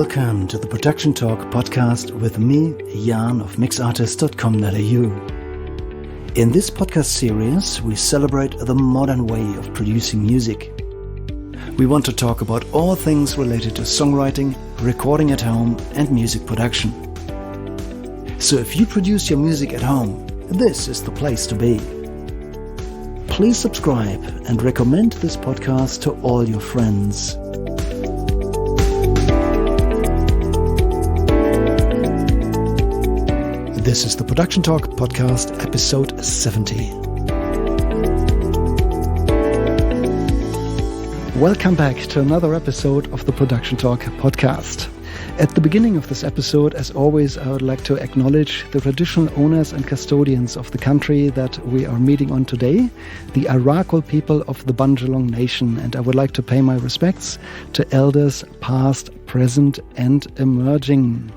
Welcome to the Production Talk podcast with me, Jan of mixartist.com.au. In this podcast series, we celebrate the modern way of producing music. We want to talk about all things related to songwriting, recording at home, and music production. So if you produce your music at home, this is the place to be. Please subscribe and recommend this podcast to all your friends. This is the Production Talk podcast, episode 70. Welcome back to another episode of the Production Talk podcast. At the beginning of this episode, as always, I would like to acknowledge the traditional owners and custodians of the country that we are meeting on today, the Arakwal people of the Bundjalung Nation, and I would like to pay my respects to elders past, present, and emerging.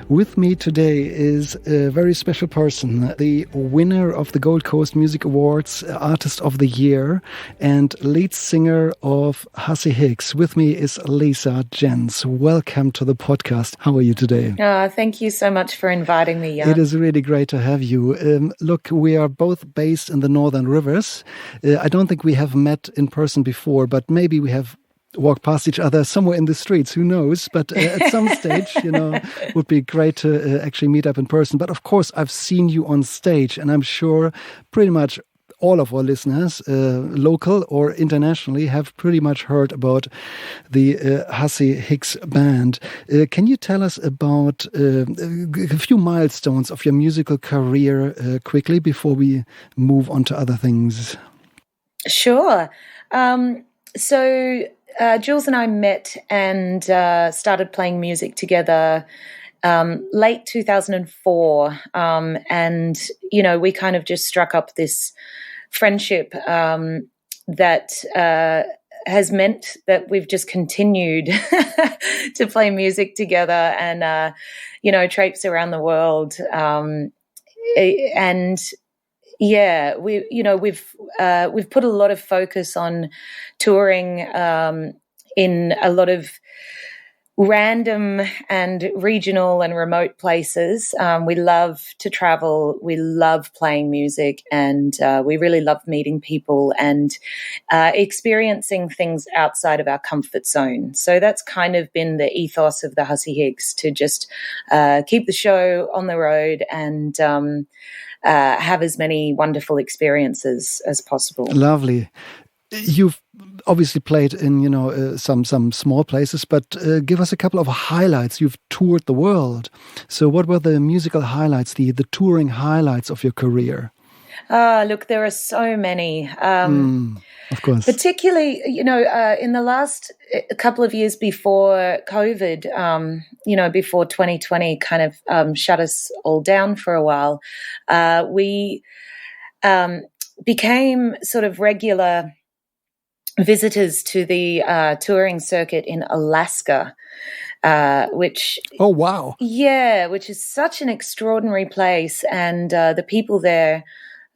With me today is a very special person, the winner of the Gold Coast Music Awards, Artist of the Year, and lead singer of Hussy Hicks. With me is Leesa Gents. Welcome to the podcast. How are you today? Thank you so much for inviting me, Jan. It is really great to have you. Look, we are both based in the Northern Rivers. I don't think we have met in person before, but maybe we have walk past each other somewhere in the streets, who knows? But at some stage, it would be great to actually meet up in person. But of course, I've seen you on stage, and I'm sure pretty much all of our listeners, local or internationally, have pretty much heard about the Hussy Hicks band. Can you tell us about a few milestones of your musical career quickly before we move on to other things? Sure. Julz and I met and started playing music together late 2004. We kind of just struck up this friendship that has meant that we've just continued to play music together and, traipse around the world. We've put a lot of focus on touring in a lot of random and regional and remote places. We love to travel. We love playing music, and we really love meeting people and experiencing things outside of our comfort zone. So that's kind of been the ethos of the Hussy Hicks, to just keep the show on the road and have as many wonderful experiences as possible. Lovely. You've obviously played in, some small places, but give us a couple of highlights. You've toured the world. So what were the musical highlights, the touring highlights of your career? Look, there are so many. Of course. Particularly, in the last couple of years before COVID, before 2020 kind of shut us all down for a while, we became sort of regular visitors to the touring circuit in Alaska, which... Oh, wow. Yeah, which is such an extraordinary place, and the people there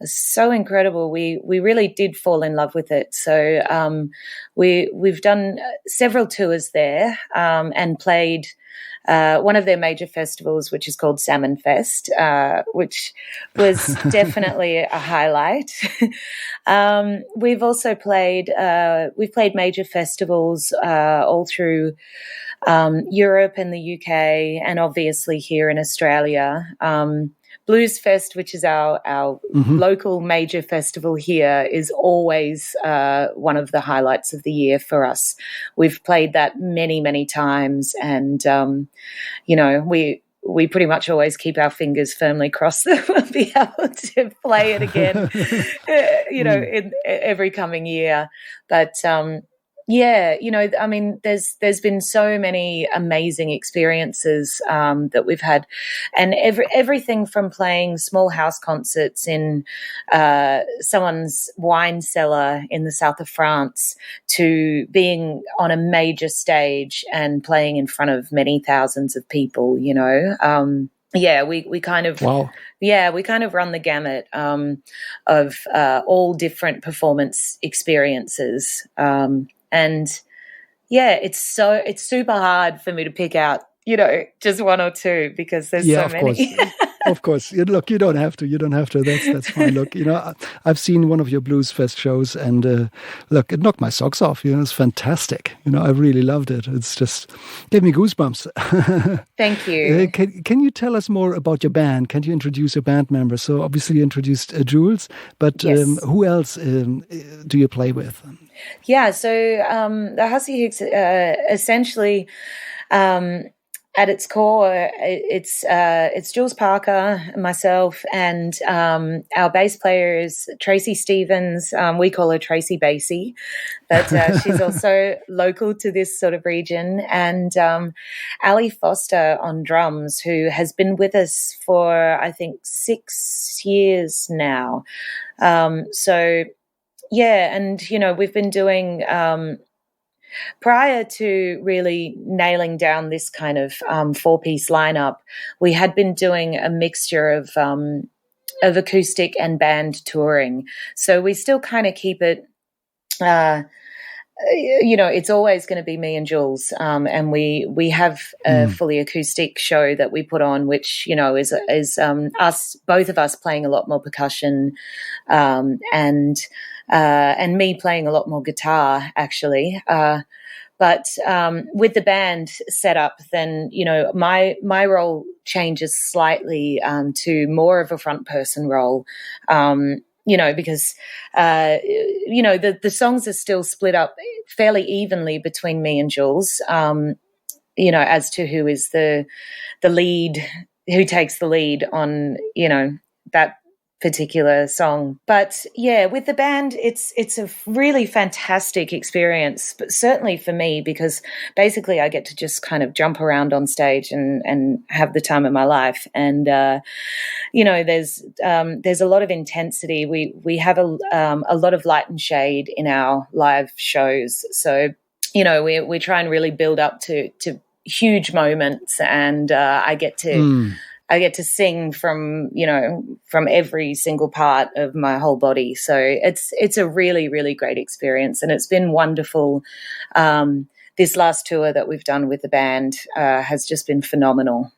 are so incredible. We really did fall in love with it. So we've done several tours there and played one of their major festivals, which is called Salmon Fest, which was definitely a highlight. We've also played major festivals all through Europe and the UK, and obviously here in Australia. Blues Fest, which is our local major festival here, is always one of the highlights of the year for us. We've played that many, many times, and we pretty much always keep our fingers firmly crossed that we'll be able to play it again, in every coming year. But there's been so many amazing experiences that we've had, and everything from playing small house concerts in someone's wine cellar in the south of France to being on a major stage and playing in front of many thousands of people, we kind of wow. We kind of run the gamut of all different performance experiences. It's super hard for me to pick out, just one or two because there's so many. Of course. Look, you don't have to. That's fine. Look, I've seen one of your Blues Fest shows, and look, it knocked my socks off. It's fantastic. I really loved it. It's just gave me goosebumps. Thank you. Can you tell us more about your band? Can you introduce your band members? So obviously you introduced Julz, but yes. Who else do you play with? Yeah, so the Hussy Hicks essentially. At its core, it's Julz Parker, myself, and our bass player is Tracy Stevens. We call her Tracy Basie, but she's also local to this sort of region. And Ali Foster on drums, who has been with us for, I think, 6 years now. So, yeah, and, we've been doing... prior to really nailing down this kind of 4-piece lineup, we had been doing a mixture of acoustic and band touring. So we still kind of keep it, it's always going to be me and Julz, and we have a fully acoustic show that we put on, which is us, both of us playing a lot more percussion, and me playing a lot more guitar, actually. But with the band set up, then, my role changes slightly to more of a front person role, because, the songs are still split up fairly evenly between me and Julz, as to who is the lead, who takes the lead on, that particular song. But yeah, with the band, it's a really fantastic experience, but certainly for me, because basically I get to just kind of jump around on stage and have the time of my life. And there's a lot of intensity. We have a lot of light and shade in our live shows, so we try and really build up to huge moments, and I get to sing from every single part of my whole body. So it's a really, really great experience, and it's been wonderful. This last tour that we've done with the band has just been phenomenal.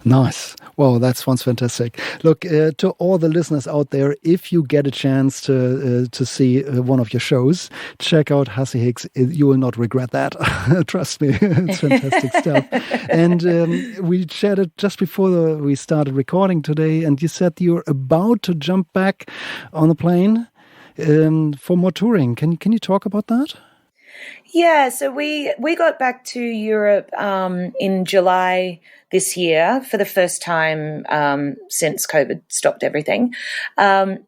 Nice. Well, that sounds fantastic. Look, to all the listeners out there, if you get a chance to see one of your shows, check out Hussy Hicks. You will not regret that. Trust me, it's fantastic stuff. And we chatted just before we started recording today, and you said you're about to jump back on the plane for more touring. Can you talk about that? Yeah, so we got back to Europe in July this year for the first time since COVID stopped everything, and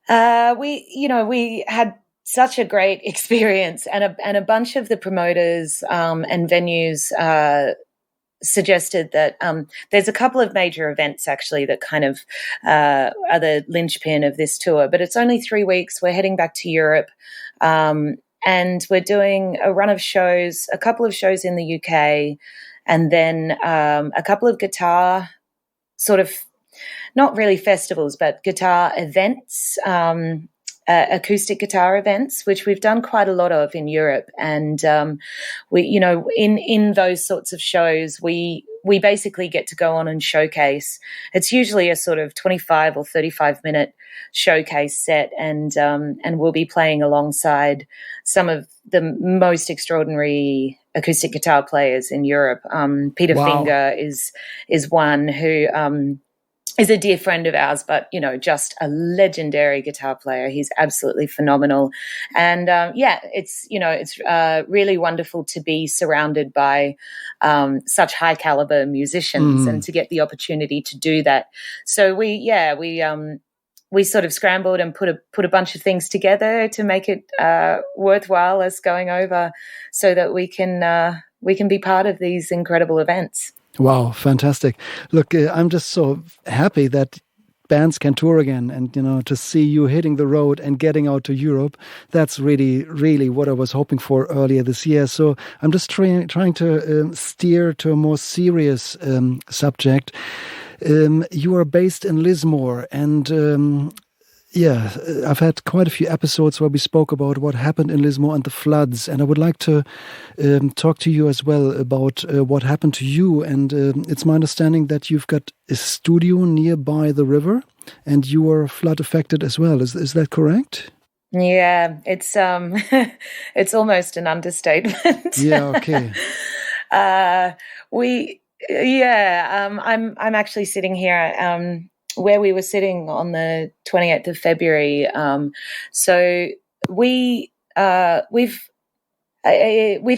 we had such a great experience, and a bunch of the promoters and venues suggested that there's a couple of major events actually that kind of are the linchpin of this tour, but it's only 3 weeks. We're heading back to Europe, and we're doing a run of shows, a couple of shows in the UK, and then a couple of guitar sort of, not really festivals, but guitar events, acoustic guitar events, which we've done quite a lot of in Europe. And we, in those sorts of shows, we basically get to go on and showcase. It's usually a sort of 25 or 35-minute showcase set, and we'll be playing alongside some of the most extraordinary acoustic guitar players in Europe. Peter Finger is one who is a dear friend of ours, but, just a legendary guitar player. He's absolutely phenomenal. And, it's really wonderful to be surrounded by such high caliber musicians and to get the opportunity to do that. So we sort of scrambled and put a bunch of things together to make it worthwhile us going over, so that we can be part of these incredible events. Wow, fantastic. Look, I'm just so happy that bands can tour again, and, to see you hitting the road and getting out to Europe, that's really, really what I was hoping for earlier this year. So I'm just trying to steer to a more serious subject. You are based in Lismore, and Yeah, I've had quite a few episodes where we spoke about what happened in Lismore and the floods, and I would like to talk to you as well about what happened to you. And it's my understanding that you've got a studio nearby the river, and you were flood affected as well. Is that correct? Yeah, it's it's almost an understatement. Yeah. Okay. uh, I'm actually sitting here where we were sitting on the 28th of February. So we we've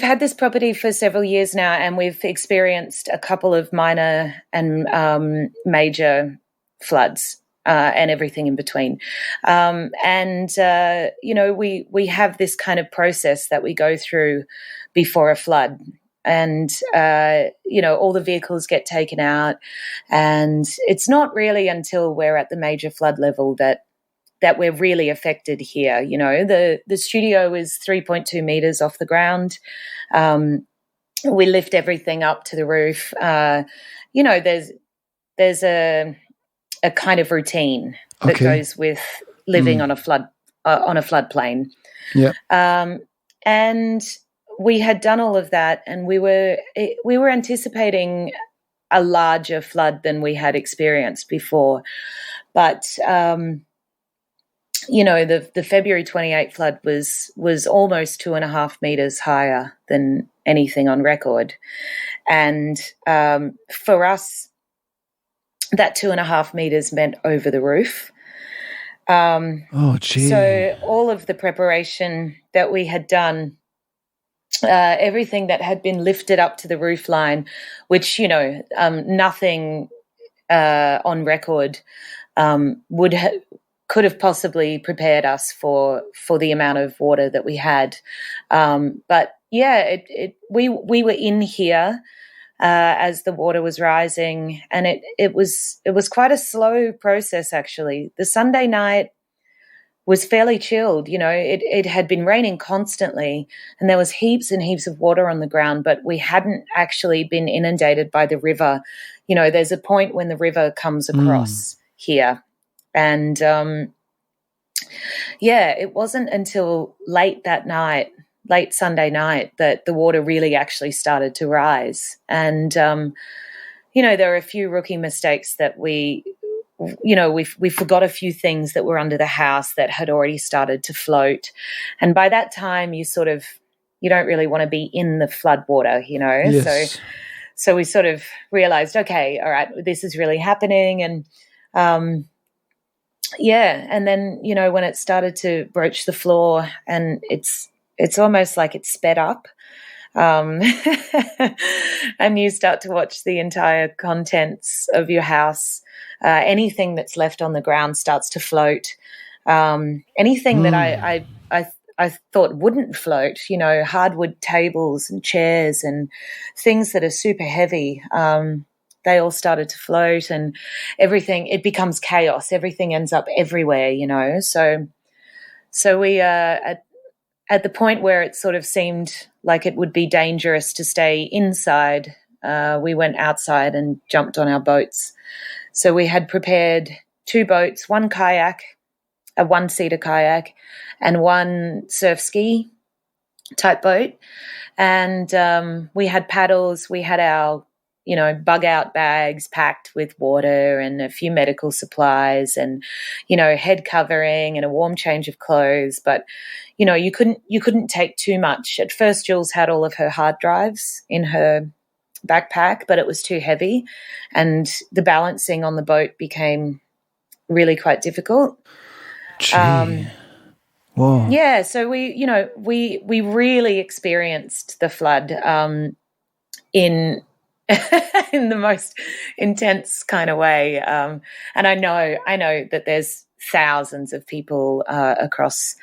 had this property for several years now, and we've experienced a couple of minor and major floods. And everything in between. We have this kind of process that we go through before a flood. And, all the vehicles get taken out. And it's not really until we're at the major flood level that we're really affected here. You know, the studio is 3.2 meters off the ground. We lift everything up to the roof. There's a kind of routine that goes with living on a floodplain. Yeah. And we had done all of that, and we were anticipating a larger flood than we had experienced before. But the February 28 flood was almost 2.5 meters higher than anything on record, and for us, that 2.5 meters meant over the roof. Oh, gee. So all of the preparation that we had done, everything that had been lifted up to the roof line, which, nothing on record could have possibly prepared us for the amount of water that we had. But yeah, we were in here as the water was rising, and it was quite a slow process, actually. The Sunday night was fairly chilled. It had been raining constantly, and there was heaps and heaps of water on the ground, but we hadn't actually been inundated by the river. There's a point when the river comes across here, and it wasn't until late Sunday night, that the water really actually started to rise. And, there were a few rookie mistakes that we forgot a few things that were under the house that had already started to float. And by that time, you don't really want to be in the flood water, Yes. So we sort of realized, okay, all right, this is really happening. And, and then, when it started to broach the floor, and it's almost like it sped up, and you start to watch the entire contents of your house. Anything that's left on the ground starts to float. Anything that I thought wouldn't float, hardwood tables and chairs and things that are super heavy, they all started to float, and everything, it becomes chaos. Everything ends up everywhere, So we at the point where it sort of seemed like it would be dangerous to stay inside, we went outside and jumped on our boats. So we had prepared 2 boats, 1 kayak, a 1-seater kayak, and 1 surf ski type boat. And we had paddles. We had our, bug out bags packed with water and a few medical supplies and, head covering and a warm change of clothes. But, you couldn't take too much. At first, Julz had all of her hard drives in her backpack, but it was too heavy, and the balancing on the boat became really quite difficult. Wow. Yeah, so we really experienced the flood in in the most intense kind of way, and I know that there's thousands of people across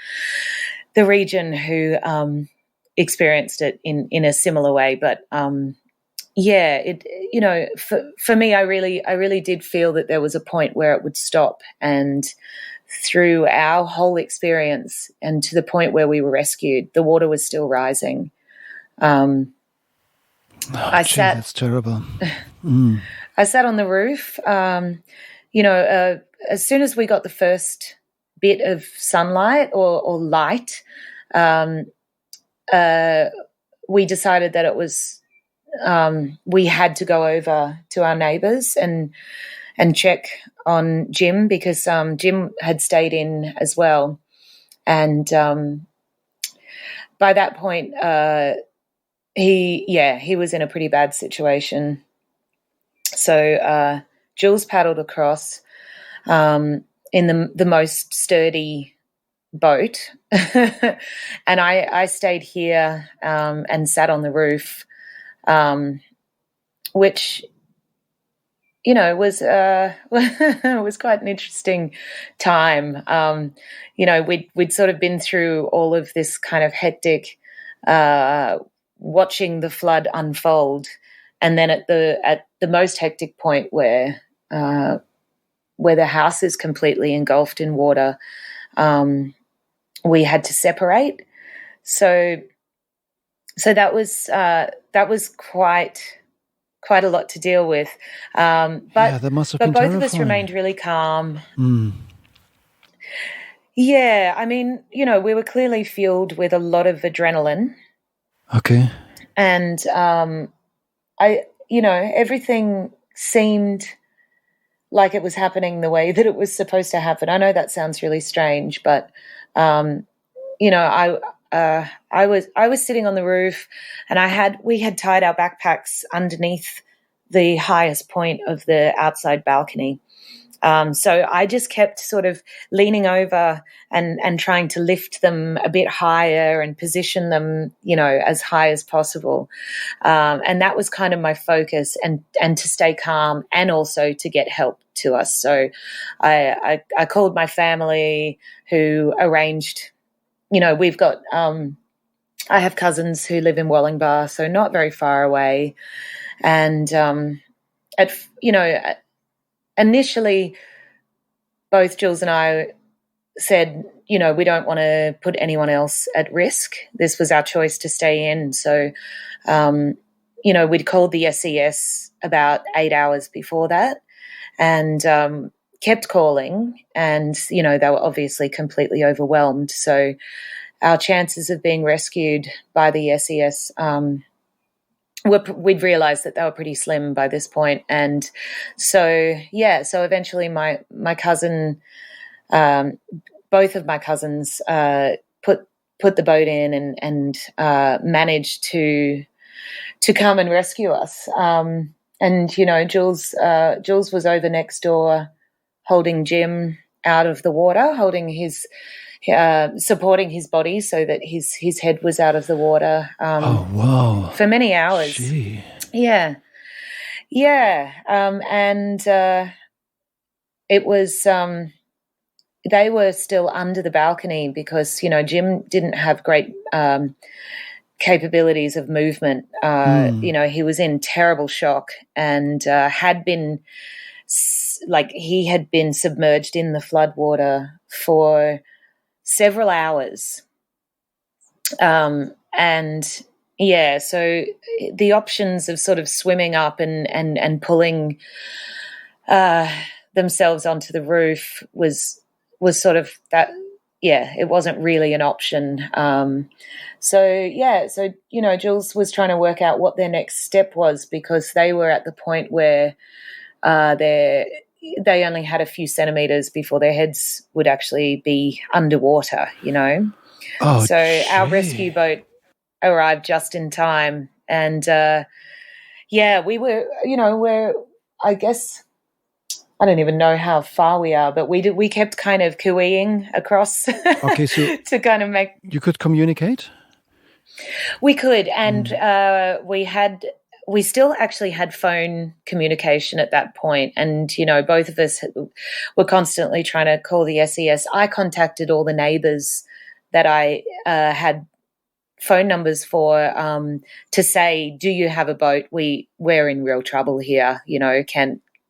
the region who experienced it in a similar way, but for me, I really did feel that there was a point where it would stop, and through our whole experience and to the point where we were rescued, the water was still rising. That's terrible. I sat on the roof. As soon as we got the first bit of sunlight or light, we decided that it was we had to go over to our neighbours and check on Jim, because Jim had stayed in as well. And by that point, he was in a pretty bad situation. So Julz paddled across in the most sturdy boat, and I stayed here and sat on the roof, which, you know, was was quite an interesting time. You know, we'd sort of been through all of this kind of hectic, watching the flood unfold, and then at the most hectic point where the house is completely engulfed in water, we had to separate. So that was quite a lot to deal with. But that must have been both terrifying. of us remained really calm. Mm. Yeah, I mean, you know, we were clearly fueled with a lot of adrenaline. Okay. And everything seemed like it was happening the way that it was supposed to happen. I know that sounds really strange, but you know, I was sitting on the roof, and we had tied our backpacks underneath the highest point of the outside balcony. So I just kept sort of leaning over and trying to lift them a bit higher and position them, you know, as high as possible. And that was kind of my focus, and to stay calm and also to get help to us. So I called my family, who arranged, you know, we've got, I have cousins who live in Wollongbar, so not very far away. And, initially, both Julz and I said, you know, we don't want to put anyone else at risk. This was our choice to stay in. So, you know, we'd called the SES about 8 hours before that, and kept calling, and, you know, they were obviously completely overwhelmed. So our chances of being rescued by the SES we'd realised that they were pretty slim by this point. And so eventually my cousin, both of my cousins put the boat in and managed to come and rescue us. And, you know, Julz was over next door holding Jim out of the water, holding his supporting his body so that his head was out of the water. Oh, wow. For many hours. Gee. Yeah. And it was, they were still under the balcony because, you know, Jim didn't have great capabilities of movement. You know, he was in terrible shock, and had been, he had been submerged in the floodwater for several hours. And yeah, so the options of sort of swimming up and pulling themselves onto the roof was sort of that. Yeah, it wasn't really an option. So you know, Julz was trying to work out what their next step was, because they were at the point where they only had a few centimetres before their heads would actually be underwater, you know. Oh, so gee. Our rescue boat arrived just in time, and we were, you know, I guess, I don't even know how far we are, but we kept kind of cooeying across. Okay, so to kind of make, you could communicate? We could, and we still actually had phone communication at that point. And, you know, both of us were constantly trying to call the SES. I contacted all the neighbours that I had phone numbers for, to say, do you have a boat? We're in real trouble here. You know,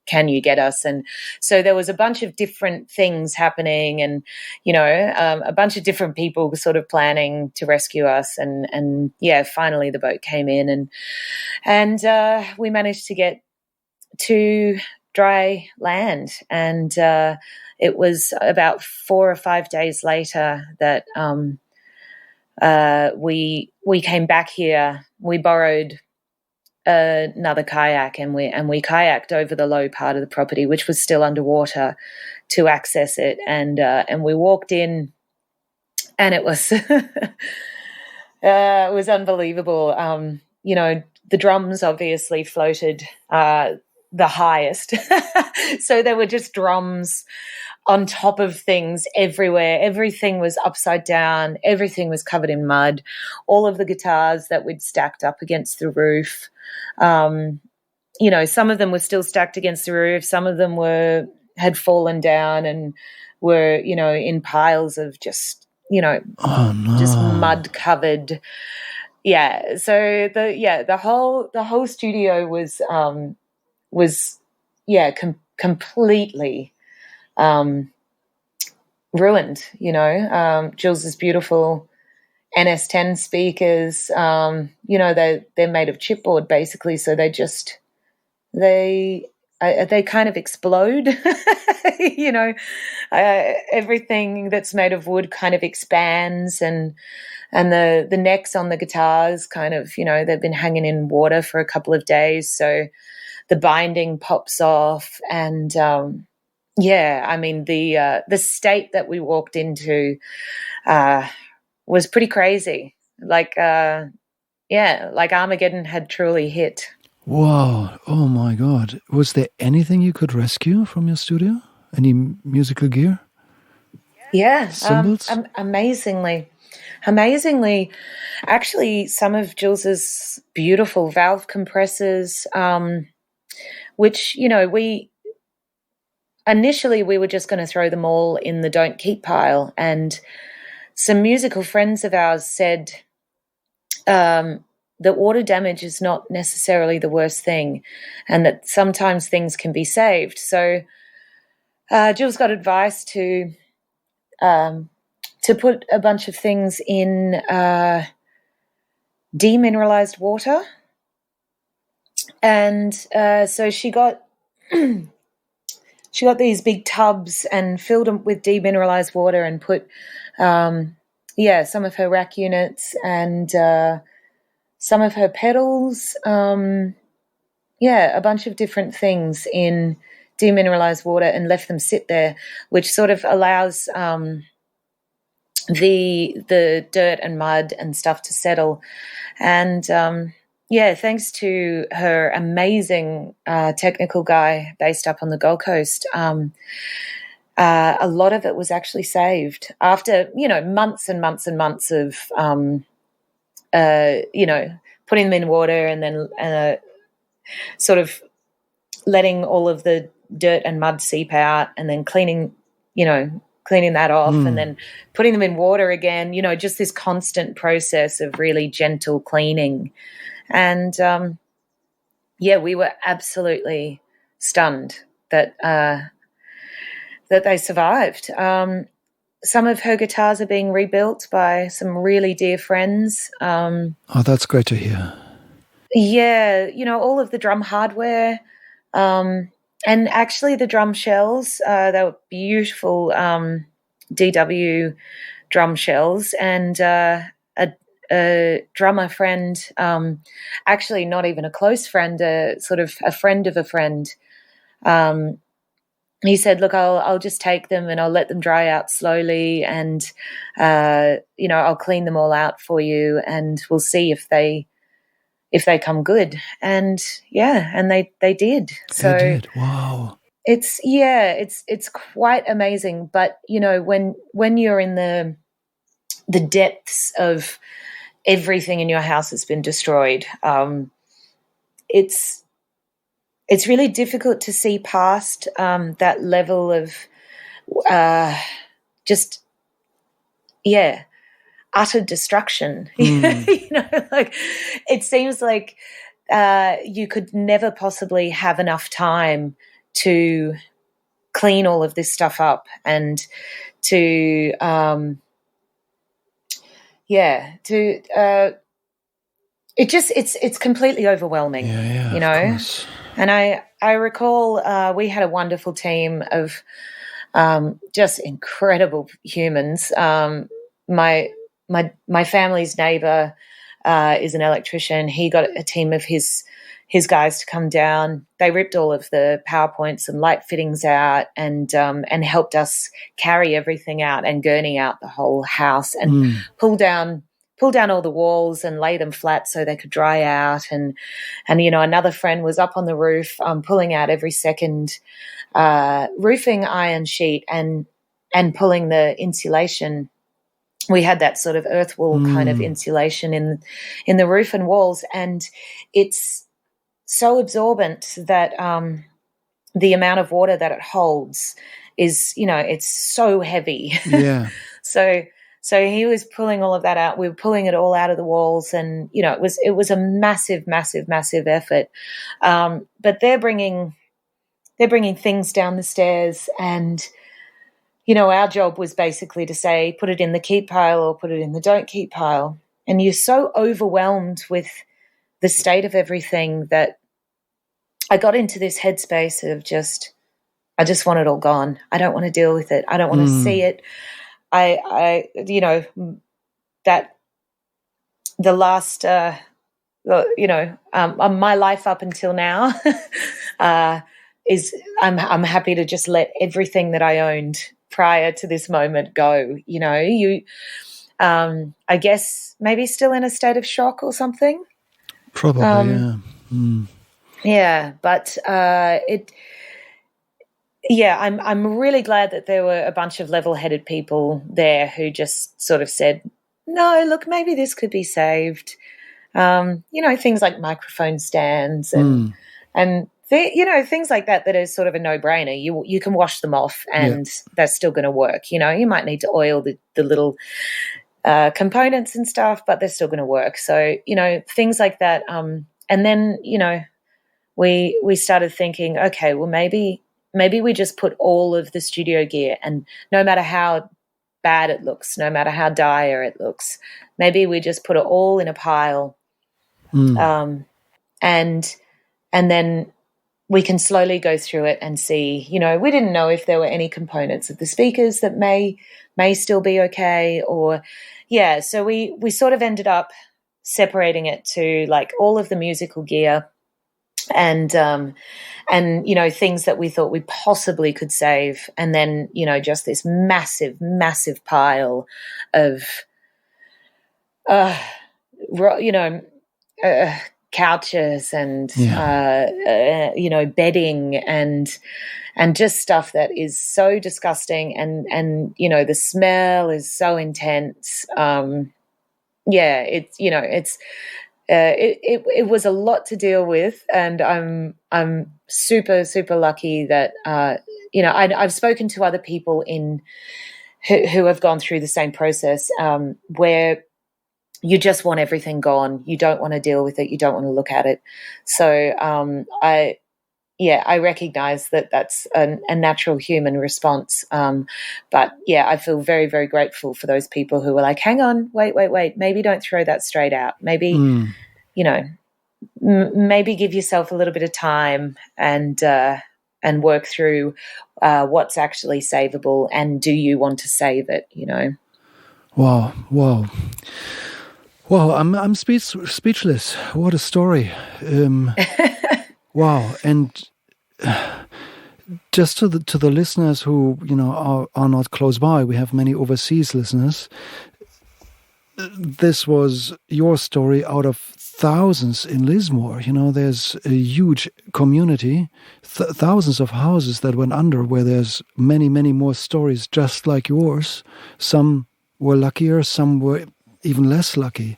can you get us? And so there was a bunch of different things happening, and, you know, a bunch of different people sort of planning to rescue us. And finally the boat came in, and we managed to get to dry land. And it was about 4 or 5 days later that we came back here. We borrowed another kayak, and we kayaked over the low part of the property, which was still underwater, to access it. And we walked in, and it was it was unbelievable. The drums obviously floated the highest, so there were just drums on top of things everywhere. Everything was upside down. Everything was covered in mud. All of the guitars that we'd stacked up against the roof, some of them were still stacked against the roof. Some of them had fallen down and were, in piles of just, Oh no. just mud covered. Yeah. So the whole studio was completely ruined. Julz's beautiful NS10 speakers, they're made of chipboard basically, so they kind of explode. Everything that's made of wood kind of expands, and the necks on the guitars kind of, they've been hanging in water for a couple of days, so the binding pops off. And the state that we walked into was pretty crazy. Like Armageddon had truly hit. Wow. Oh my God. Was there anything you could rescue from your studio? Any musical gear? Yeah. Cymbals? Amazingly, actually, some of Julz's beautiful valve compressors, which, we initially were just going to throw them all in the don't keep pile. And some musical friends of ours said that water damage is not necessarily the worst thing, and that sometimes things can be saved. So Julz got advice to put a bunch of things in demineralized water. And so she got these big tubs and filled them with demineralized water and put some of her rack units and some of her pedals, a bunch of different things in demineralized water, and left them sit there, which sort of allows the dirt and mud and stuff to settle. And thanks to her amazing technical guy based up on the Gold Coast, a lot of it was actually saved after, months and months and months of, putting them in water and then sort of letting all of the dirt and mud seep out, and then cleaning that off, and then putting them in water again, just this constant process of really gentle cleaning. And, we were absolutely stunned that they survived. Some of her guitars are being rebuilt by some really dear friends. Oh, that's great to hear. Yeah, all of the drum hardware, and actually the drum shells, they were beautiful DW drum shells, and a drummer friend, actually not even a close friend, sort of a friend of a friend, he said, look, I'll just take them and I'll let them dry out slowly, and I'll clean them all out for you, and we'll see if they come good. And and they did. So they did. Wow. It's quite amazing. But when you're in the depths of everything in your house has been destroyed, it's really difficult to see past that level of utter destruction. It seems like you could never possibly have enough time to clean all of this stuff up and to it's completely overwhelming. Of course. And I recall we had a wonderful team of just incredible humans. My family's neighbour is an electrician. He got a team of his guys to come down. They ripped all of the power points and light fittings out, and helped us carry everything out and gurney out the whole house and pull down all the walls and lay them flat so they could dry out. And another friend was up on the roof pulling out every second roofing iron sheet and pulling the insulation. We had that sort of earth wall kind of insulation in the roof and walls, and it's so absorbent that the amount of water that it holds is, it's so heavy. Yeah. So he was pulling all of that out. We were pulling it all out of the walls, and it was a massive, massive, massive effort. But they're bringing things down the stairs, and our job was basically to say, put it in the keep pile or put it in the don't keep pile. And you're so overwhelmed with the state of everything that I got into this headspace of I just want it all gone. I don't want to deal with it. I don't want to see it. That the last, my life up until now is I'm happy to just let everything that I owned prior to this moment go. I guess maybe still in a state of shock or something. Probably, yeah. Yeah, but I'm really glad that there were a bunch of level-headed people there who just sort of said, no, look, maybe this could be saved. Things like microphone stands and things like that are sort of a no-brainer. You can wash them off and that's still going to work. You might need to oil the little components and stuff, but they're still going to work. So, things like that. And then, we started thinking, okay, well, maybe we just put all of the studio gear, and no matter how bad it looks, no matter how dire it looks, maybe we just put it all in a pile. And then we can slowly go through it and see, we didn't know if there were any components of the speakers that may still be okay, or, so we sort of ended up separating it to like all of the musical gear and things that we thought we possibly could save. And then, just this massive, massive pile of, couches and bedding and just stuff that is so disgusting, and the smell is so intense. It was a lot to deal with, and I'm super, super lucky that I've spoken to other people who have gone through the same process, where you just want everything gone. You don't want to deal with it. You don't want to look at it. So I recognize that that's a natural human response. But I feel very, very grateful for those people who were like, hang on, wait, maybe don't throw that straight out. Maybe, maybe give yourself a little bit of time and work through what's actually savable, and do you want to save it, Wow. Wow, I'm speechless. What a story. Wow. And just to the listeners who, are not close by, we have many overseas listeners. This was your story out of thousands in Lismore. There's a huge community, thousands of houses that went under, where there's many, many more stories just like yours. Some were luckier, some were even less lucky.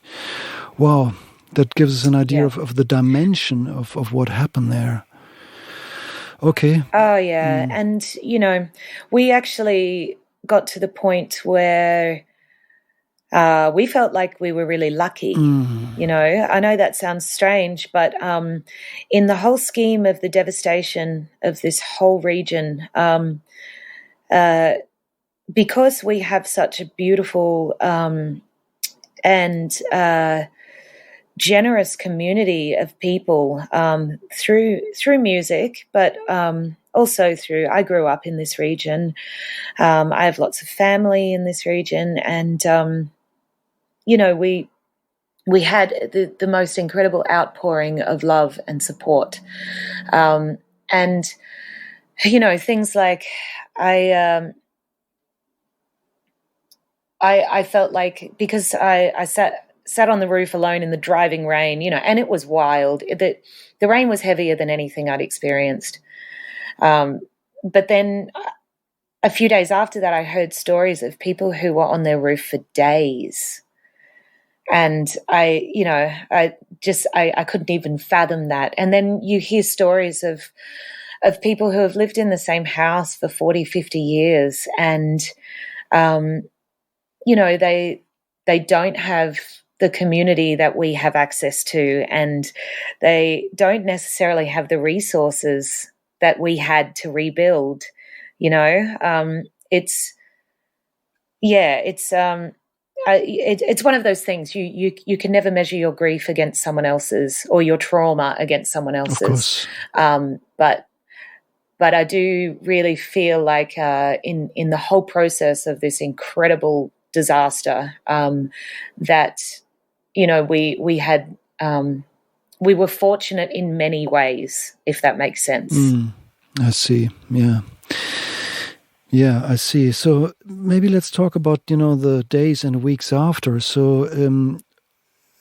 Wow, that gives us an idea of the dimension of what happened there. Okay. Oh, yeah. And, we actually got to the point where we felt like we were really lucky. I know that sounds strange, but in the whole scheme of the devastation of this whole region, because we have such a beautiful and generous community of people through music, but also through. I grew up in this region. I have lots of family in this region, and we had the most incredible outpouring of love and support, and things like I felt like, because I sat on the roof alone in the driving rain, and it was wild. The rain was heavier than anything I'd experienced. But then a few days after that, I heard stories of people who were on their roof for days. And I couldn't even fathom that. And then you hear stories of people who have lived in the same house for 40, 50 years, and they don't have the community that we have access to, and they don't necessarily have the resources that we had to rebuild. It's one of those things. You can never measure your grief against someone else's, or your trauma against someone else's. But I do really feel like in the whole process of this incredible disaster, that we had we were fortunate in many ways, if that makes sense. I see. Yeah, I see. So maybe let's talk about, the days and weeks after. So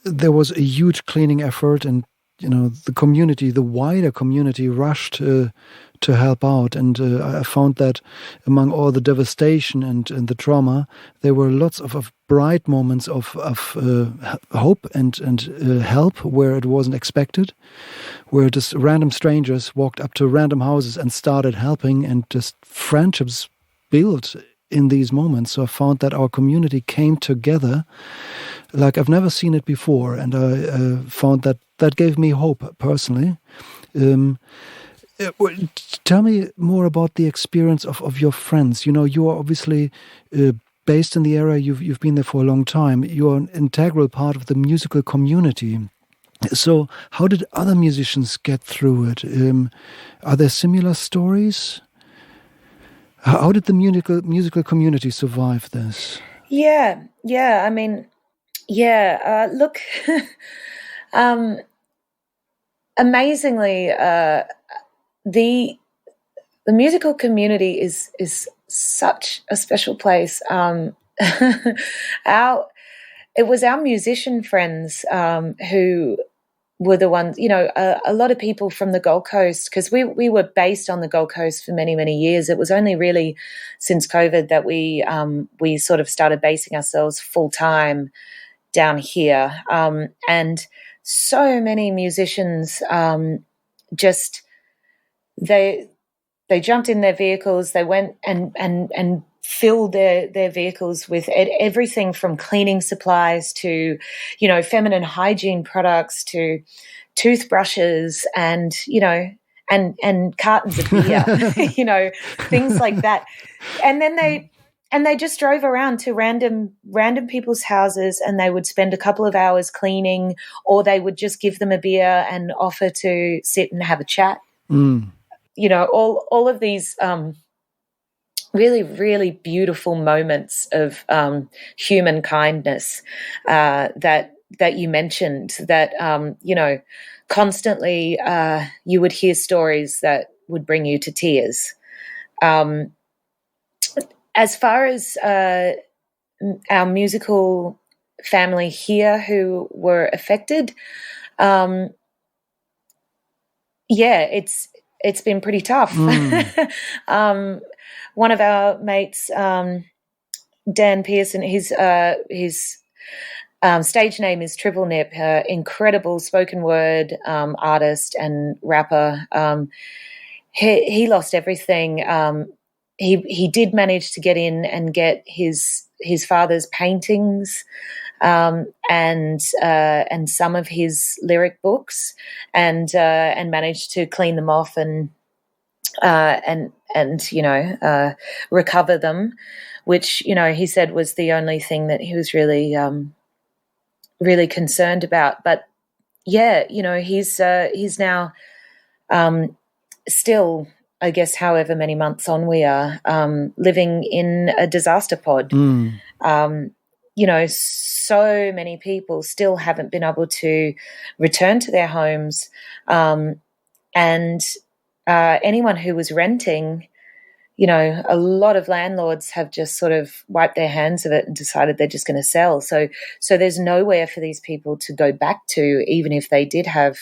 there was a huge cleaning effort, and, the wider community rushed to help out. And I found that among all the devastation and the trauma, there were lots of bright moments of hope and help where it wasn't expected, where just random strangers walked up to random houses and started helping, and just friendships built in these moments. So I found that our community came together like I've never seen it before, and I found that gave me hope personally. Tell me more about the experience of your friends. You are obviously based in the area. You've been there for a long time. You're an integral part of the musical community. So how did other musicians get through it? Are there similar stories? How did the musical community survive this? Yeah. I mean, look, amazingly, the musical community is such a special place. It was our musician friends who were the ones, a lot of people from the Gold Coast, because we were based on the Gold Coast for many, many years. It was only really since COVID that we sort of started basing ourselves full time down here. And so many musicians just they jumped in their vehicles. They went and filled their vehicles with everything from cleaning supplies to, feminine hygiene products to toothbrushes and, and cartons of beer, things like that. And then they just drove around to random people's houses, and they would spend a couple of hours cleaning, or they would just give them a beer and offer to sit and have a chat. All of these really, really beautiful moments of human kindness that you mentioned, that, constantly you would hear stories that would bring you to tears. As far as our musical family here who were affected, it's been pretty tough. One of our mates, Dan Pearson, his stage name is Triple Nip, incredible spoken word artist and rapper. He lost everything. He did manage to get in and get his father's paintings and some of his lyric books, and managed to clean them off and recover them, which he said was the only thing that he was really really concerned about. But yeah, he's now still, I guess, however many months on we are, living in a disaster pod. So many people still haven't been able to return to their homes, and anyone who was renting, a lot of landlords have just sort of wiped their hands of it and decided they're just going to sell. So there's nowhere for these people to go back to, even if they did have,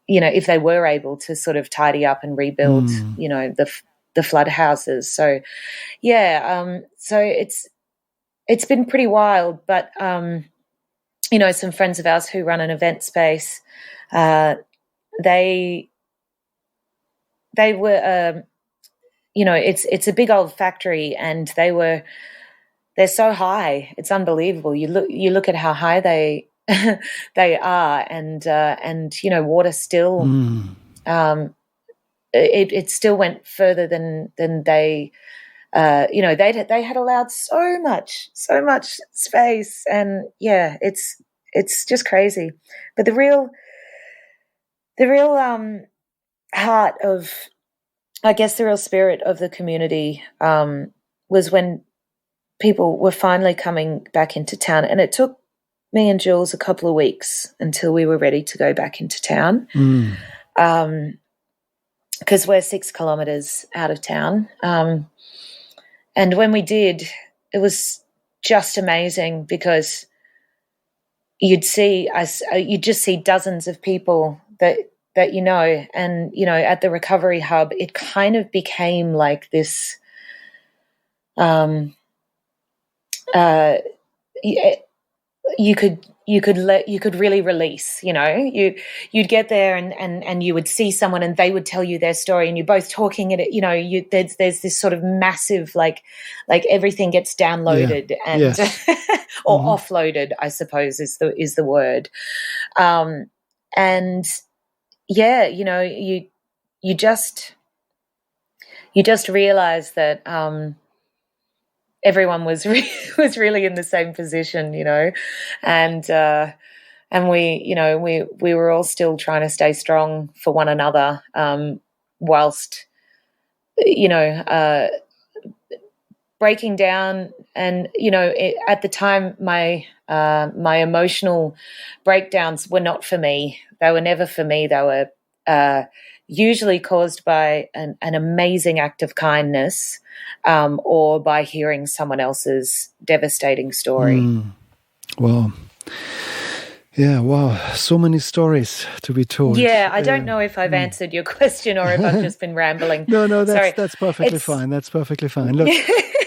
if they were able to sort of tidy up and rebuild, the flood houses. So, yeah, so it's been pretty wild. But, some friends of ours who run an event space, they were, it's a big old factory, and they're so high, it's unbelievable. You look at how high they they are, and water still it still went further than they they had allowed so much space, and yeah, it's just crazy. But the real heart of, I guess, the real spirit of the community was when people were finally coming back into town, and it took me and Julz a couple of weeks until we were ready to go back into town, because we're 6 kilometres out of town. And when we did, it was just amazing, because you'd just see dozens of people that and at the recovery hub, it kind of became like this. You could really release. You'd get there and you would see someone, and they would tell you their story, and you're both talking at it. There's this sort of massive like everything gets downloaded and or offloaded, I suppose is the word. And yeah, you just realize that everyone was really in the same position, and we were all still trying to stay strong for one another, whilst breaking down. And at the time, my emotional breakdowns were not for me. They were never for me. They were usually caused by an amazing act of kindness, or by hearing someone else's devastating story. Wow. Yeah, wow. So many stories to be told. Yeah, I don't know if I've answered your question or if I've just been rambling. No, that's perfectly fine. That's perfectly fine. Look,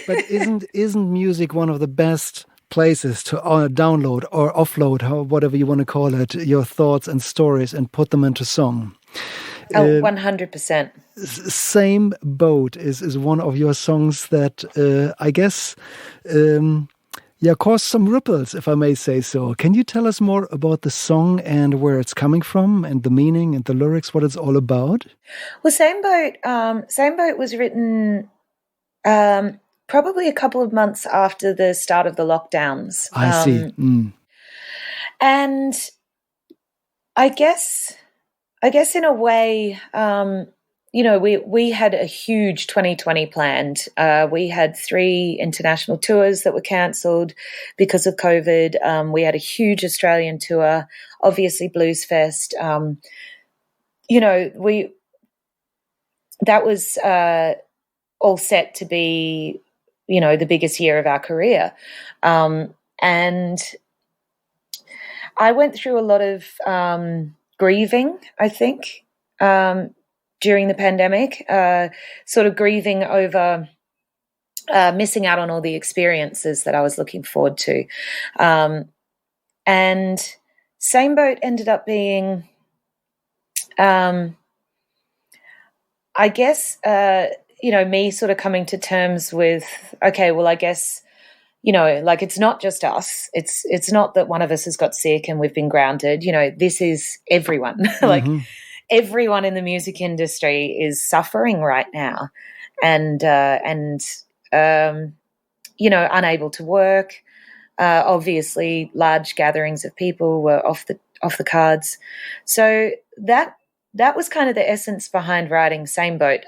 but isn't music one of the best places to download or offload, whatever you want to call it, your thoughts and stories, and put them into song? 100%. Same Boat is one of your songs that I guess caused some ripples, if I may say so. Can you tell us more about the song and where it's coming from, and the meaning and the lyrics, what it's all about? Well, Same Boat was written probably a couple of months after the start of the lockdowns. I see. And I guess in a way, we had a huge 2020 planned. We had 3 international tours that were cancelled because of COVID. We had a huge Australian tour, obviously Blues Fest. That was all set to be, the biggest year of our career. And I went through a lot of grieving, I think, during the pandemic, sort of grieving over missing out on all the experiences that I was looking forward to. And Same Boat ended up being, I guess, me sort of coming to terms with, okay, well, I guess, it's not just us. It's not that one of us has got sick and we've been grounded. This is everyone. Everyone in the music industry is suffering right now, and unable to work. Obviously, large gatherings of people were off off the cards. So that was kind of the essence behind writing Same Boat.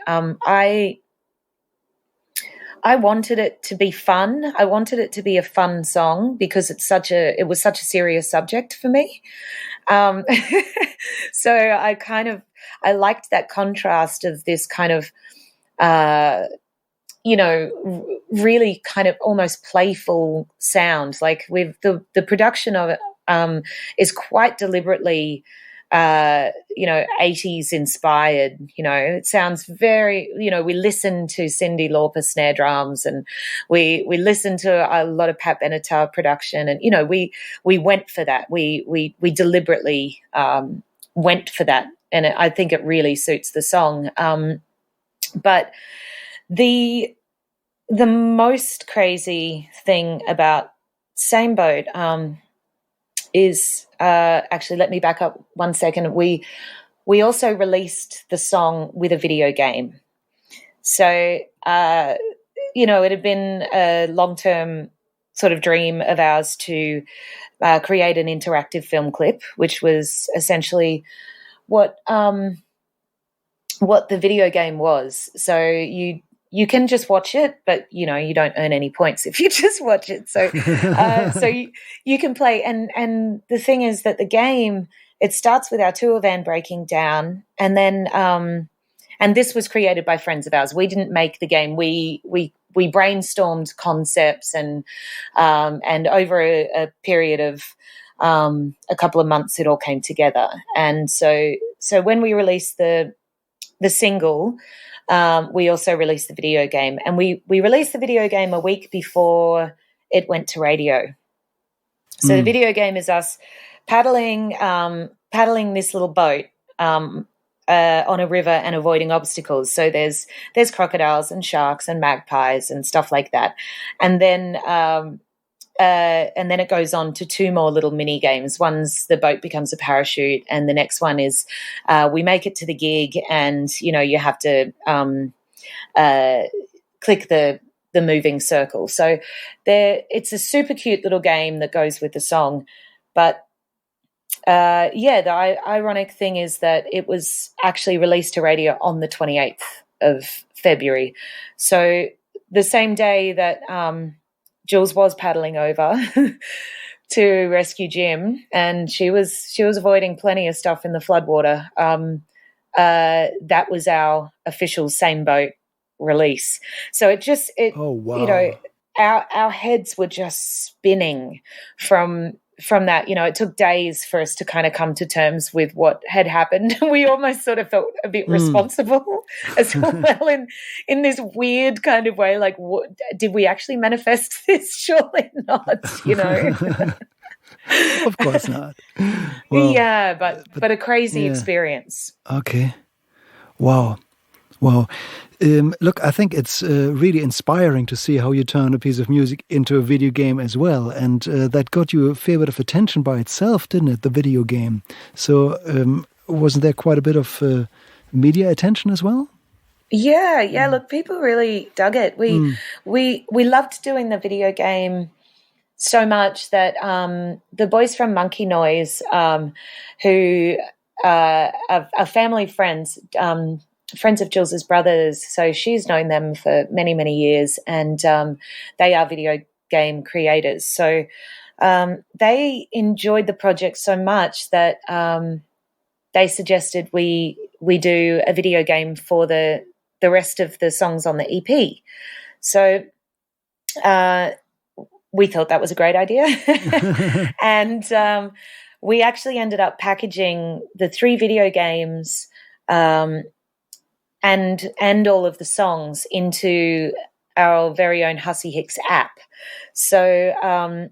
I wanted it to be fun. I wanted it to be a fun song because it was such a serious subject for me. So I liked that contrast of this kind of, really kind of almost playful sound. Like with the production of it is quite deliberately 80s inspired. It sounds very, we listen to Cyndi Lauper snare drums, and we listen to a lot of Pat Benatar production, and we went for that. We deliberately went for that, and I think it really suits the song. But the most crazy thing about Same Boat is actually, let me back up 1 second. We also released the song with a video game. So, it had been a long-term sort of dream of ours to create an interactive film clip, which was essentially what the video game was. So you can just watch it, but you don't earn any points if you just watch it. So you can play, and the thing is that the game, it starts with our tour van breaking down, and then and this was created by friends of ours. We didn't make the game. We brainstormed concepts, and over a period of a couple of months, it all came together. And so when we released the single, we also released the video game, and we released the video game a week before it went to radio. So the video game is us paddling this little boat on a river and avoiding obstacles. So there's crocodiles and sharks and magpies and stuff like that, and then it goes on to two more little mini games. One's the boat becomes a parachute, and the next one is we make it to the gig, and you have to click the moving circle. So it's a super cute little game that goes with the song. But the ironic thing is that it was actually released to radio on the 28th of February. So the same day that Julz was paddling over to rescue Jim, and she was avoiding plenty of stuff in the floodwater. That was our official Same Boat release. So oh, wow. Our heads were just spinning from that. It took days for us to kind of come to terms with what had happened. We almost sort of felt a bit responsible as well in this weird kind of way. Like, did we actually manifest this? Surely not, Of course not. Well, yeah, but a crazy experience. Okay. Wow. Look, I think it's really inspiring to see how you turn a piece of music into a video game as well. And that got you a fair bit of attention by itself, didn't it, the video game? So wasn't there quite a bit of media attention as well? Yeah. Look, people really dug it. We loved doing the video game so much that the boys from Monkey Noise, who are family friends, friends of Julz's brothers, so she's known them for many, many years, and they are video game creators. So they enjoyed the project so much that they suggested we do a video game for the rest of the songs on the EP. So we thought that was a great idea. And we actually ended up packaging the 3 video games and all of the songs into our very own Hussy Hicks app. So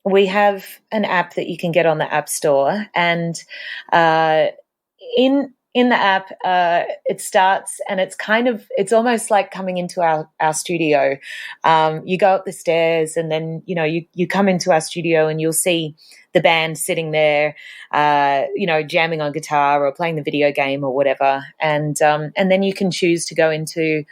we have an app that you can get on the App Store, and in the app, it starts, and it's almost like coming into our studio. You go up the stairs, and then you come into our studio, and you'll see the band sitting there, jamming on guitar or playing the video game or whatever, and then you can choose to go into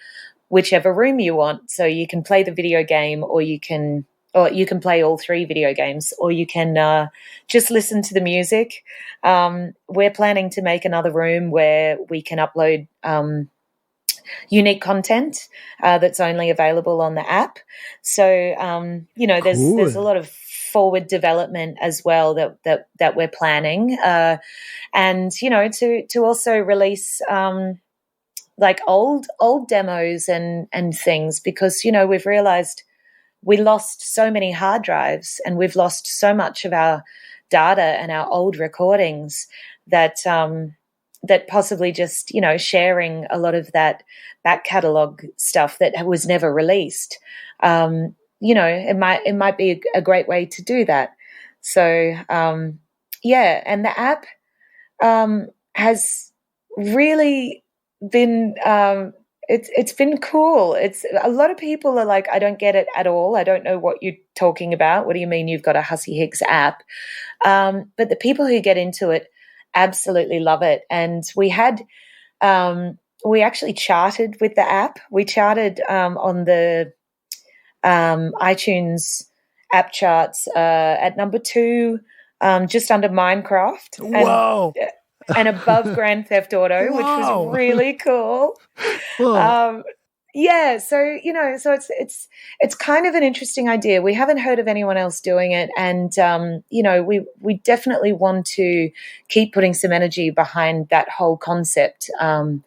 whichever room you want. So you can play the video game, or you can or you can play all 3 video games, or you can just listen to the music. We're planning to make another room where we can upload unique content that's only available on the app. So, there's a lot of forward development as well that we're planning, and to also release like old demos and things, because we've realized we lost so many hard drives and we've lost so much of our data and our old recordings that that possibly just sharing a lot of that back catalogue stuff that was never released, it might be a great way to do that. So and the app has really been it's been cool. It's a lot of people are like, I don't get it at all. I don't know what you're talking about. What do you mean you've got a Hussy Hicks app? But the people who get into it absolutely love it. And we actually charted with the app. We charted on the iTunes app charts at number 2, just under Minecraft. Wow. And above Grand Theft Auto, which was really cool. So it's kind of an interesting idea. We haven't heard of anyone else doing it, and we definitely want to keep putting some energy behind that whole concept, and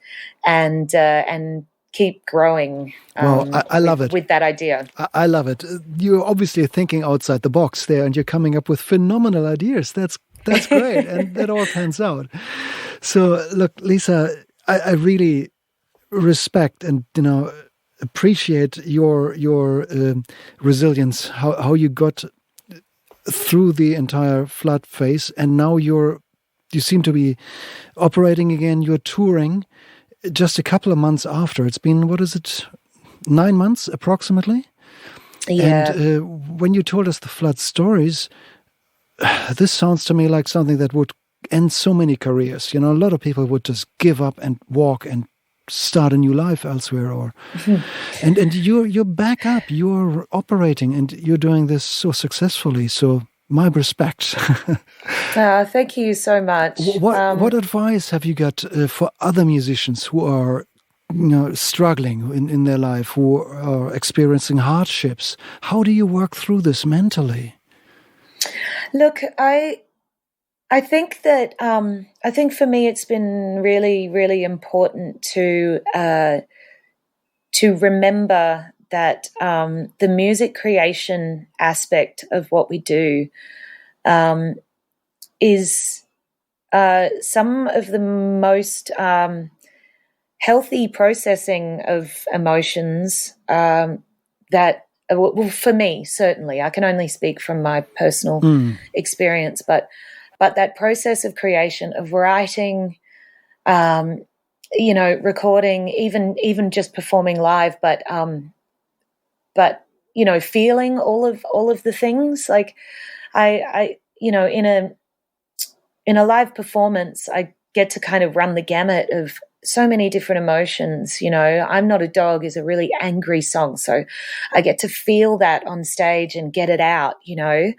keep growing. I love it with that idea. I love it. You're obviously thinking outside the box there, and you're coming up with phenomenal ideas. That's great, and that all pans out. So, look, Leesa, I really respect and appreciate your resilience. How you got through the entire flood phase, and now you seem to be operating again. You're touring just a couple of months after. It's been 9 months approximately. Yeah. And when you told us the flood stories, this sounds to me like something that would end so many careers. A lot of people would just give up and walk and start a new life elsewhere. And you're back up, you're operating, and you're doing this so successfully. So my respect. Thank you so much. What advice have you got for other musicians who are struggling in their life, who are experiencing hardships? How do you work through this mentally? Look, I think that I think for me it's been really, really important to remember that the music creation aspect of what we do is some of the most healthy processing of emotions that. Well, for me, certainly, I can only speak from my personal experience, but that process of creation, of writing, recording, even just performing live, but feeling all of the things. Like I in a live performance, I get to kind of run the gamut of so many different emotions. I'm Not a Dog is a really angry song, so I get to feel that on stage and get it out, I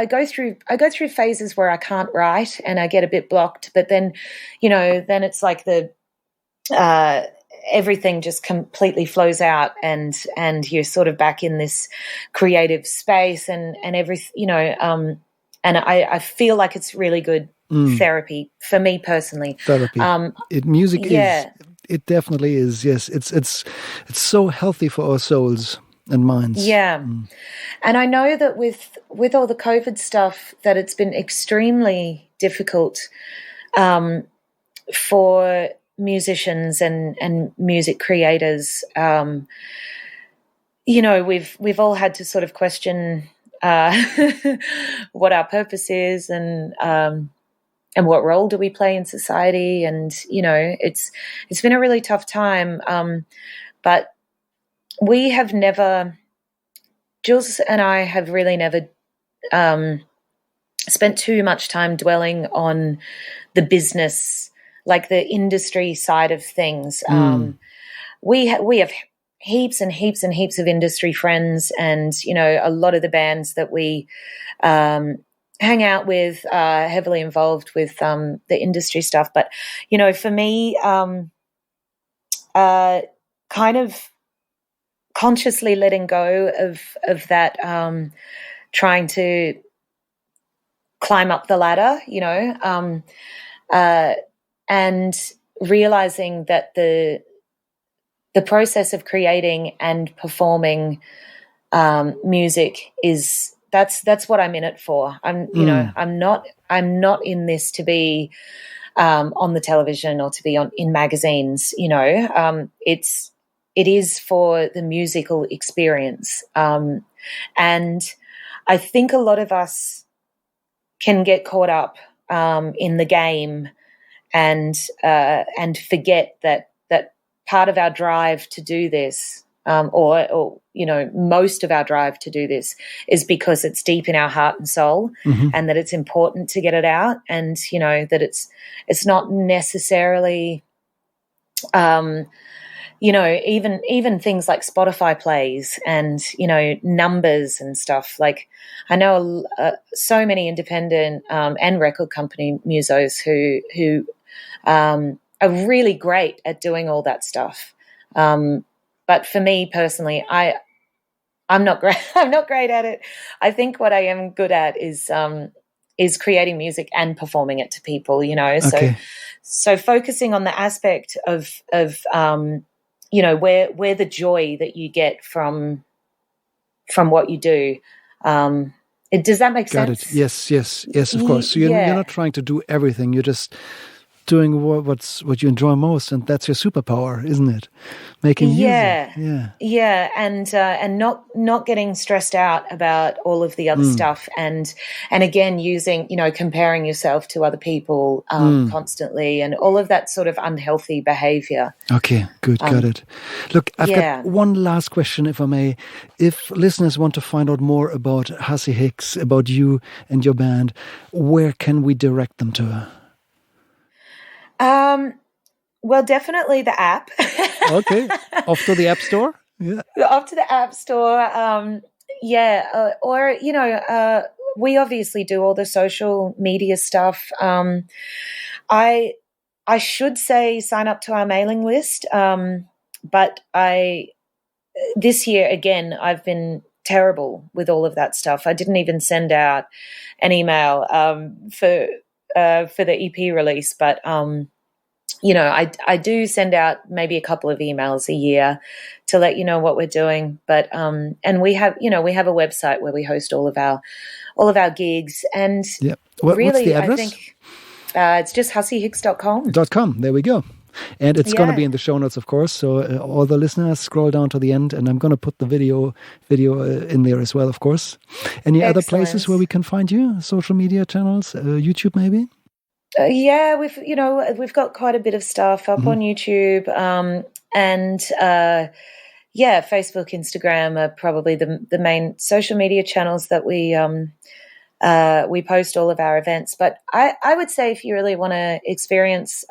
go through phases where I can't write and I get a bit blocked, but then it's like everything just completely flows out and you're sort of back in this creative space and everything, and I feel like it's really good therapy for me personally. Therapy. Music is. It definitely is. Yes, it's so healthy for our souls and minds. Yeah, and I know that with all the COVID stuff, that it's been extremely difficult for musicians and music creators. We've all had to sort of question what our purpose is and what role do we play in society, and it's been a really tough time, but we have never, Julz and I have really never spent too much time dwelling on the business, like the industry side of things. We have heaps and heaps and heaps of industry friends, and, you know, a lot of the bands that we hang out with are heavily involved with the industry stuff. But, you know, for me, kind of consciously letting go of that, trying to climb up the ladder, you know, and realizing that the process of creating and performing music is that's what I'm in it for. You know, I'm not in this to be on the television or to be in magazines. You know, it is for the musical experience, and I think a lot of us can get caught up in the game and forget that part of our drive to do this, or you know, most of our drive to do this is because it's deep in our heart and soul, and that it's important to get it out, and, you know, that it's not necessarily, you know, even things like Spotify plays and, you know, numbers and stuff. Like, I know so many independent and record company musos who are really great at doing all that stuff. But for me personally, I'm not great. I'm not great at it. I think what I am good at is creating music and performing it to people, you know. Okay. So focusing on the aspect of you know, where the joy that you get from what you do. Does that make sense? Got it. Yes, of course. So you're not trying to do everything. You're just doing what you enjoy most, and that's your superpower, isn't it? Making music. Yeah, and not getting stressed out about all of the other stuff, and again using, you know, comparing yourself to other people constantly, and all of that sort of unhealthy behavior. Okay, good, got it. Look, I've got one last question, if I may. If listeners want to find out more about Hussy Hicks, about you and your band, where can we direct them to? Well, definitely the app. Okay. Off to the App Store? Yeah. Off to the App Store. Or, you know, we obviously do all the social media stuff. I should say sign up to our mailing list. But this year, again, I've been terrible with all of that stuff. I didn't even send out an email, for the EP release, but, you know, I do send out maybe a couple of emails a year to let you know what we're doing. But and we have a website where we host all of our gigs. And really, what's the address? I think it's just hussyhicks.com. There we go. And it's going to be in the show notes, of course. So all the listeners, scroll down to the end, and I'm going to put the video in there as well, of course. Any other places where we can find you? Social media channels, YouTube maybe? We've got quite a bit of stuff up on YouTube, and Facebook, Instagram are probably the main social media channels that we post all of our events. But I would say if you really want to experience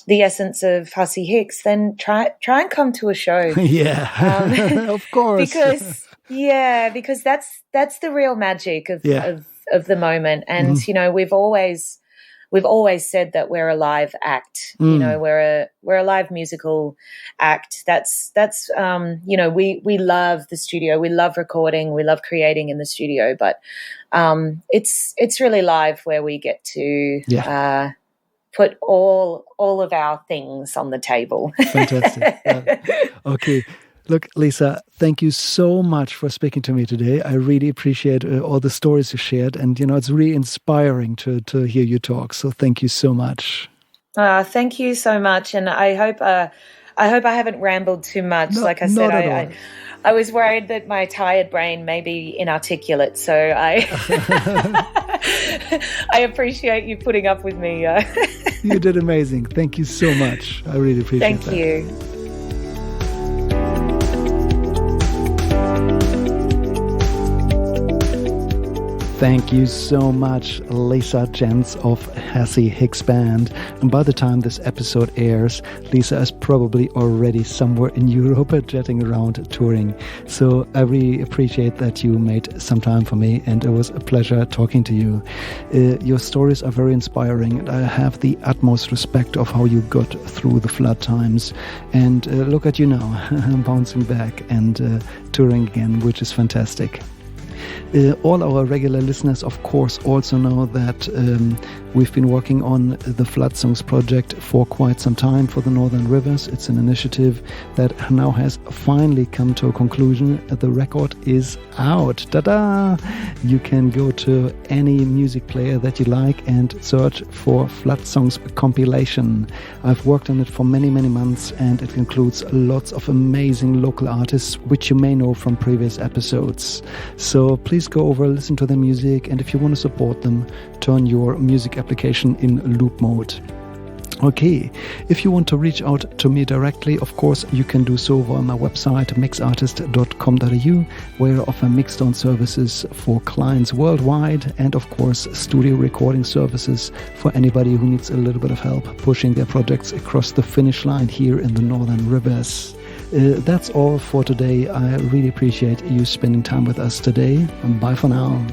the essence of Hussy Hicks, then try and come to a show. Of course. because that's the real magic of the moment. And you know, we've always said that we're a live act. You know, we're a live musical act. That's you know, we love the studio. We love recording. We love creating in the studio. But it's really live where we get to put all of our things on the table. Fantastic. Okay. Look, Leesa, thank you so much for speaking to me today. I really appreciate all the stories you shared, and you know, it's really inspiring to hear you talk. So thank you so much. Thank you so much, and I hope I haven't rambled too much. No, like I said, I was worried that my tired brain may be inarticulate, so I I appreciate you putting up with me. You did amazing. Thank you so much. I really appreciate that. Thank you. Thank you so much, Leesa Gents of Hussy Hicks Band. And by the time this episode airs, Leesa is probably already somewhere in Europe jetting around touring. So I really appreciate that you made some time for me, and it was a pleasure talking to you. Your stories are very inspiring, and I have the utmost respect of how you got through the flood times. And look at you now, bouncing back and touring again, which is fantastic. All our regular listeners, of course, also know that we've been working on the Flood Songs project for quite some time for the Northern Rivers. It's an initiative that now has finally come to a conclusion. The record is out. Ta-da! You can go to any music player that you like and search for Flood Songs compilation. I've worked on it for many, many months, and it includes lots of amazing local artists, which you may know from previous episodes. So please go over, listen to their music, and if you want to support them, turn your music application in loop mode. Okay, if you want to reach out to me directly, of course, you can do so via my website, mixartist.com.au, where I offer mixdown services for clients worldwide, and of course, studio recording services for anybody who needs a little bit of help pushing their projects across the finish line here in the Northern Rivers. That's all for today. I really appreciate you spending time with us today. Bye for now.